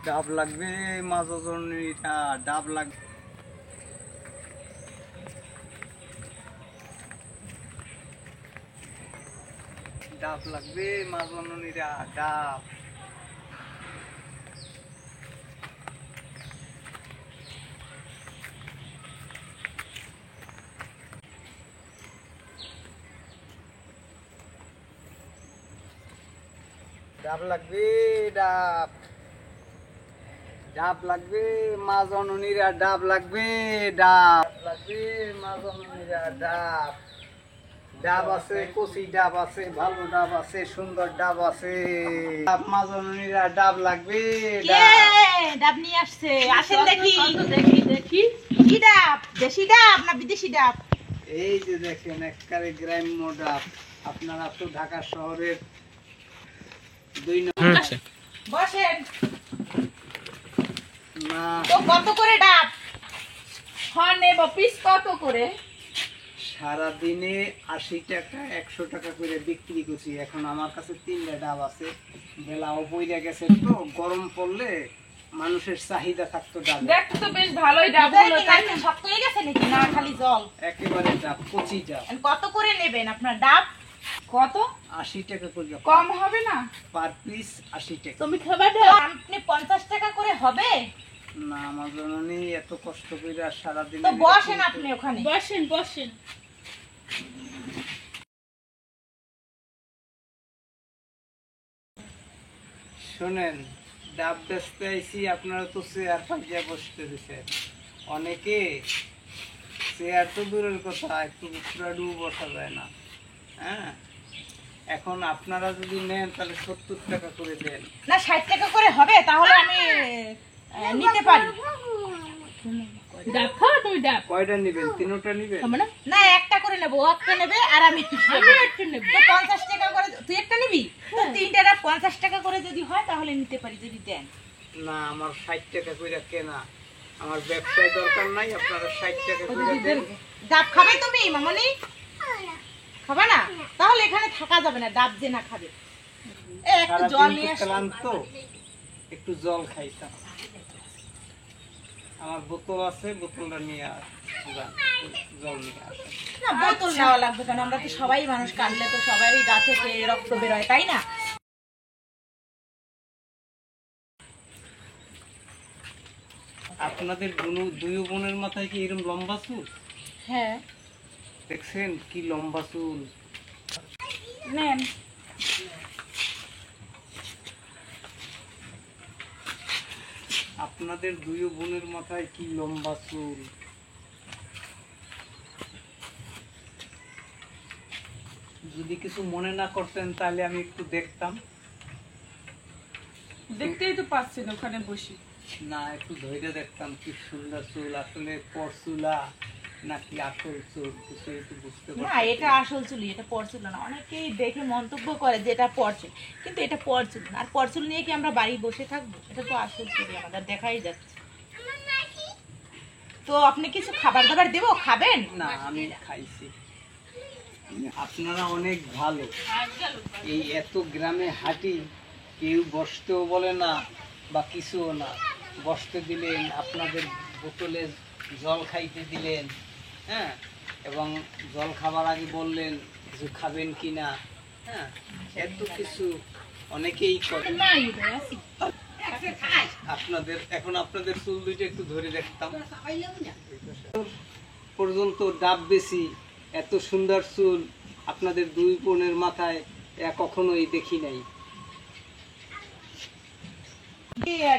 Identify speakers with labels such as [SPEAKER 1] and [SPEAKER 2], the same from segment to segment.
[SPEAKER 1] ডাব লাগবে মাছ ওজনটা, ডাব লাগবে। ডাব লাগবে মাছ ওজনটা, ডাব। ডাব লাগবে, ডাব। ডাব লাগবে মাছ জননীরা, ডাব লাগবে, ডাব লাগবে মাছ জননীরা, ডাব। ডাব আছে, কচি ডাব আছে, ভালো ডাব আছে, সুন্দর ডাব আছে। ডাব মাছ জননীরা, ডাব লাগবে,
[SPEAKER 2] ডাব নিয়ে আসছে। আসেন দেখি দেখি দেখি কি ডাব, দেশি ডাব না বিদেশি ডাব?
[SPEAKER 1] এই যে দেখেন একেবারে গ্রাম্য ডাব। আপনারা তো ঢাকা শহরের 2 নম্বর।
[SPEAKER 2] বসেন।
[SPEAKER 1] না
[SPEAKER 2] তো কত করে ডাব? হ্যাঁ নেব, পিস কত করে?
[SPEAKER 1] সারাদিনে 80 টাকা 100 টাকা করে বিক্রি করছি। এখন আমার কাছে 3টা ডাব আছে। বেলাও পইরা গেছে, তো গরম পড়লে মানুষের চাহিদা থাকতো ডাব।
[SPEAKER 2] দেখতে তো বেশ ভালোই ডাব হলো, তাই না? শক্ত হয়ে গেছে নাকি না খালি জল?
[SPEAKER 1] একেবারে ডাব, কচি ডাব।
[SPEAKER 2] কত করে নেবেন আপনার ডাব? কত?
[SPEAKER 1] 80 টাকা করে।
[SPEAKER 2] কম হবে না?
[SPEAKER 1] পার পিস 80 টাকা।
[SPEAKER 2] তুমি খাবে না? আপনি 50 টাকা করে হবে
[SPEAKER 1] না, আমার জন্য এত কষ্ট করে সারাদিন।
[SPEAKER 2] তো বসেন আপনি ওখানে, বসেন বসেন।
[SPEAKER 1] শোনেন, ডাব বেচতে আইছি, আপনারা তো চেয়ার পাইয়া বসতে দিচ্ছেন। অনেকে চেয়ার তো দূরের কথা, একটু উপরাডু বসা যায় না। হ্যাঁ, এখন আপনারা যদি নেন তাহলে 70 টাকা করে দেন।
[SPEAKER 2] না 60 টাকা করে হবে, তাহলে আমি নিতে পারি। ডাব খাও তুমি? ডাব
[SPEAKER 1] কয়টা নিবেন? 3টা নিবেন?
[SPEAKER 2] না একটা করে নেবো, একটা নেবে আর আমি একটা নেব। 50 টাকা করে তুই একটা নিবি, তো 3টা ডাব 50 টাকা করে যদি হয় তাহলে নিতে পারি যদি দেন।
[SPEAKER 1] না, আমার 60 টাকা করে কেনা, আমার ব্যবসায় দরকার নাই। আপনারা 60 টাকা করে দেন।
[SPEAKER 2] ডাব খাবে তুমি মামনি? খাবে না? তাহলে এখানে থাকা যাবে না, ডাব যে না খাবে। একটু জল নিয়ে আসো।
[SPEAKER 1] ক্লান্ত, একটু জল খাইতাম। আমার বোতল আছে, বোতলটা নিয়ে যান, জল নিয়ে আসেন।
[SPEAKER 2] না বোতল নেওয়া লাগবে কেন? আমরা তো সবাই মানুষ, কাটলে তো সবারই গা থেকে রক্ত বেরোয়, তাই না?
[SPEAKER 1] আপনাদের দুই বোনের মাথায় কি এরকম লম্বা চুল?
[SPEAKER 2] হ্যাঁ।
[SPEAKER 1] দেখছেন কি লম্বা চুল?
[SPEAKER 2] নেন।
[SPEAKER 1] আপনাদের দুই বোনের মাথায় কি লম্বা চুল! যদি কিছু মনে না করতেন তাহলে আমি একটু দেখতাম।
[SPEAKER 2] দেখতেই তো পাচ্ছেন ওখানে বসি।
[SPEAKER 1] না, একটু ধৈর্য দেখতাম। কি সুন্দর চুল, আসলে পরচুলা নাকি আসল চুল কিছু একটু বুঝতে
[SPEAKER 2] না
[SPEAKER 1] পারছি।
[SPEAKER 2] এটা আসল চুল, এটা পরচুল না। অনেকেই দেখে মন্তব্য করে যে এটা পরচুল, কিন্তু এটা পরচুল না। আর পরচুল নিয়ে কি আমরা বাড়ি বসে থাকবো? এটা তো আসল চুল, আমাদের দেখাই যাচ্ছে। তো আপনি কিছু খাবার দাবার দেবো, খাবেন?
[SPEAKER 1] না, আমি খাইছি। আপনারা অনেক ভালো। এই এত গ্রামে হাঁটি, কেউ বসতেও বলে না বা কিছুও না। বসতে দিলেন, আপনাদের বোতলে জল খাইতে দিলেন। হ্যাঁ, এবং জল খাবার আগে বললেন কিছু খাবেন কি না। হ্যাঁ, এত কিছু অনেকেই করে। আপনাদের এখন আপনাদের চুল দুইটা একটু ধরে দেখতাম। পর্যন্ত ডাব বেশি, এত সুন্দর চুল আপনাদের দুই বোনের মাথায় কখনোই দেখি নাই।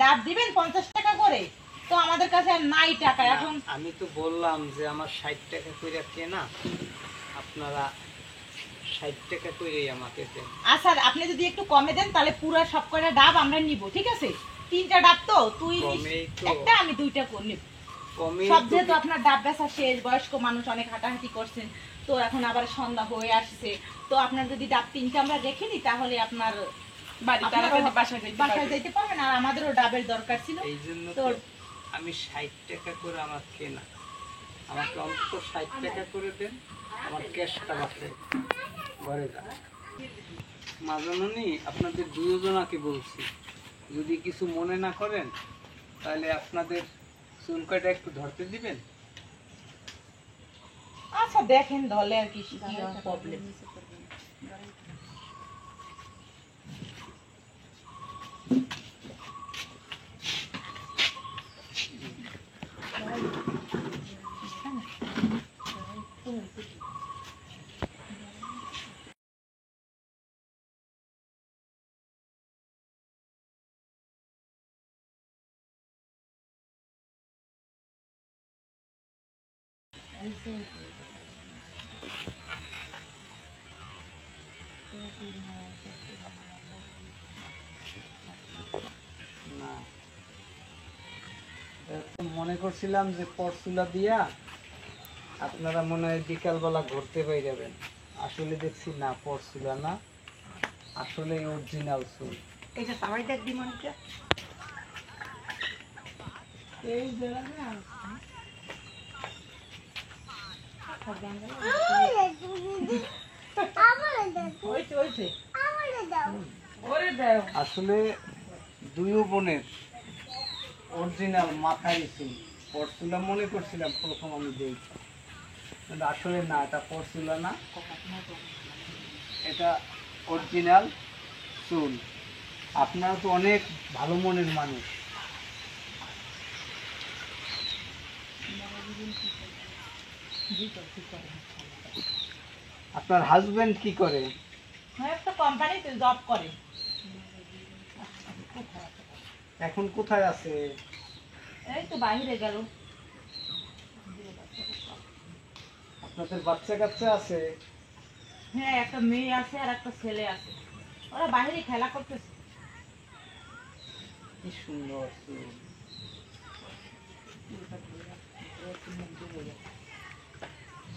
[SPEAKER 2] ডাব দিবেন 50 টাকা করে, তো আমাদের কাছে আর নাই টাকা এখন।
[SPEAKER 1] আমি তো বললাম যে আমার 60 টাকা করে কেনা, আপনারা 60 টাকা করেই আমাকে দেন।
[SPEAKER 2] আচ্ছা আপনি যদি একটু কমে দেন তাহলে পুরো সব কয়টা ডাব আমরা নিব, ঠিক আছে? 3টা ডাব তো তুই একটা, আমি 2টা করে নেব। সব যেহেতু আপনার ডাব বেচা শেষ, বয়স্ক মানুষ অনেক হাঁটাহাঁটি করছেন, তো এখন আবার সন্ধ্যা হয়ে আসছে, তো আপনার যদি ডাব 3টা আমরা রেখে দিই তাহলে আপনার বাসায় যাইতে পারবেন। আর আমাদেরও ডাবের দরকার ছিল,
[SPEAKER 1] এই জন্য
[SPEAKER 2] তো
[SPEAKER 1] আমি 60 টাকা করে আমার কেনা। আমাকে অন্তত 60 টাকা করে দেন, আমার ক্যাশটা বাসে ঘরে যান। মাজননি আপনাদের দুজনাকে বলছি, যদি কিছু মনে না করেন তাহলে আপনাদের চুল কাটা একটু ধরতে দিবেন।
[SPEAKER 2] আচ্ছা দেখেন ধরলে আর কি প্রবলেম।
[SPEAKER 1] না, তো মনে করছিলাম যে পরচুলা দিয়া আপনারা মনে হয় বিকালবেলা ঘুরতে পেয়ে যাবেন। আসলে দেখছি না, পরচুলা না, আসলে অরিজিনাল চুল।
[SPEAKER 2] এটা সবাই দেখ দিমনটা এই জায়গা না
[SPEAKER 1] আসলে দুই বোনের অরিজিনাল মাথায় চুল। পরচুলা মনে করছিলাম প্রথম আমি দেখি, কিন্তু আসলে না, এটা পরচুলা না, এটা অরিজিনাল চুল। আপনারা তো অনেক ভালো মনের মানুষ। আপনার হাজবেন্ড কি করে?
[SPEAKER 2] একটা কোম্পানিতে জব করে।
[SPEAKER 1] এখন কোথায় আছে?
[SPEAKER 2] এই তো বাইরে গেল।
[SPEAKER 1] আপনাদের বাচ্চা কাচ্চা আছে?
[SPEAKER 2] হ্যাঁ, একটা মেয়ে আছে আর একটা ছেলে আছে, ওরা বাইরে খেলা করতেছে।
[SPEAKER 1] কি সুন্দর চুল।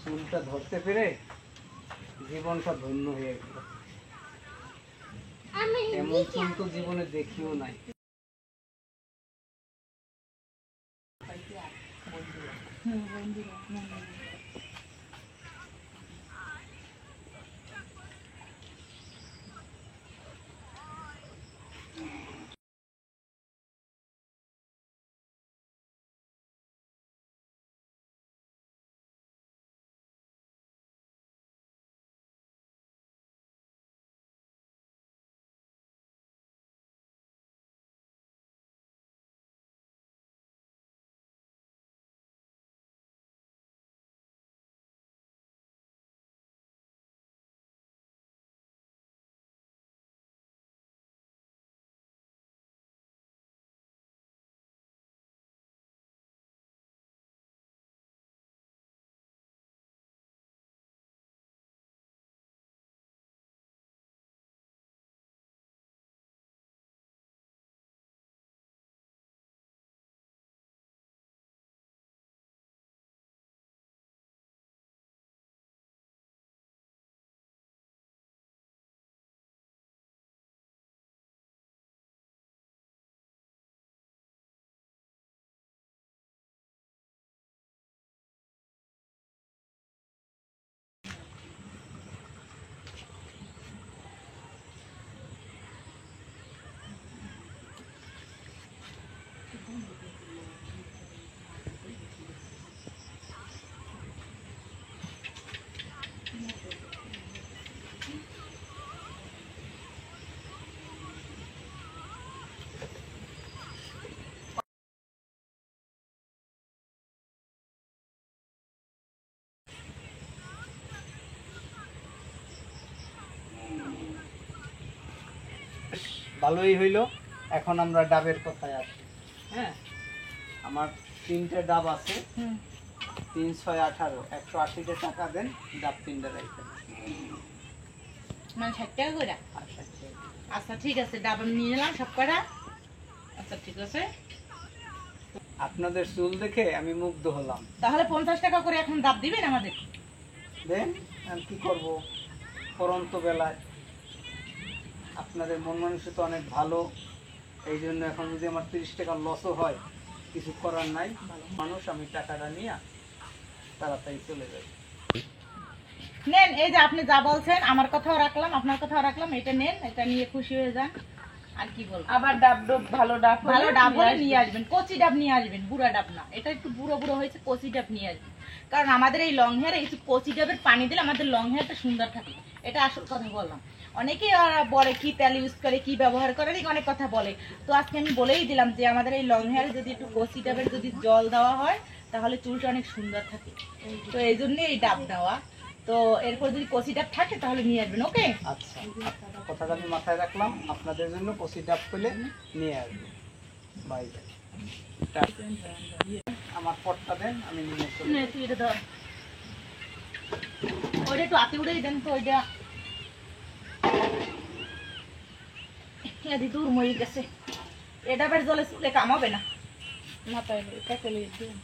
[SPEAKER 1] চুলটা ধরতে পেরে জীবনটা ধন্য হয়ে গেল। এমন চুল তো জীবনে দেখিও নাই। ভালোই হইলো। এখন আমরা ডাবের কথায় আসি। হ্যাঁ, আমার 3টে ডাব আছে, 3, 6, 18, 180 টাকা দেন, ডাব 3টে রাখবেন।
[SPEAKER 2] মানে 60 টাকা করে?
[SPEAKER 1] আচ্ছা, ঠিক আছে।
[SPEAKER 2] আচ্ছা ঠিক আছে, ডাব আমি নিয়ে নিলাম সব কটা। আচ্ছা ঠিক আছে,
[SPEAKER 1] আপনাদের চুল দেখে আমি মুগ্ধ হলাম।
[SPEAKER 2] তাহলে 50 টাকা করে এখন ডাব দিবেন আমাদের।
[SPEAKER 1] দেন, আমি কি করব, পরন্ত বেলায় আপনাদের মন মানসিকতা অনেক ভালো, এই জন্য এখন যদি আমার 30 টাকা লসও হয় কিছু করার নাই। মানুষ, আমি টাকাটা নিয়ে তাড়াতাড়ি চলে যাই।
[SPEAKER 2] নেন, এই যে আপনি যা বলছেন আমার কথাও রাখলাম, আপনার কথাও রাখলাম, এটা নেন, এটা নিয়ে খুশি হয়ে যান। আর কি বলবো,
[SPEAKER 3] আবার ডাব ডুব ভালো ডাব
[SPEAKER 2] ভালো
[SPEAKER 3] হলে
[SPEAKER 2] ডাব হলে
[SPEAKER 3] আসবেন।
[SPEAKER 2] নিয়ে আসবেন, কচি ডাব নিয়ে আসবেন, বুড়া ডাব না, এটা একটু বুড়ো বুড়ো হয়েছে, কচি ডাব নিয়ে আসবেন। কারণ আমাদের এই লং হেয়ার একটু কচি ডাবের পানি দিলে আমাদের লং হেয়ারটা সুন্দর থাকে, এটা আসল কথা বললাম। অনেকে বলে কি তেল ইউজ করে, কি ব্যবহার করে, অনেক কথা বলে। তো আজকে আমি বলেই দিলাম যে আমাদের এই লং হেয়ারে যদি একটু কচি ডাবের যদি জল দেওয়া হয় তাহলে চুলটা অনেক সুন্দর থাকে। তো এই জন্যই এই ডাব নেওয়া। তো এরপর যদি কচি ডাব থাকে তাহলে নিয়ে আসবেন, ওকে?
[SPEAKER 1] আচ্ছা, আপনার কথাটা আমি মাথায় রাখলাম, আপনাদের জন্য কচি ডাব পেলে নিয়ে আসবো। বাই। আমার পটটা দেন, আমি নিয়ে চলে
[SPEAKER 2] নে, তুই এটা ধর, ওইটা একটু আতে উড়েই দেন তো, ওইটা এদি দূর মরে গেছে, এটা বের জলে চুলে কামাবে না।
[SPEAKER 3] মাথায় কাকে লিয়ে দিন।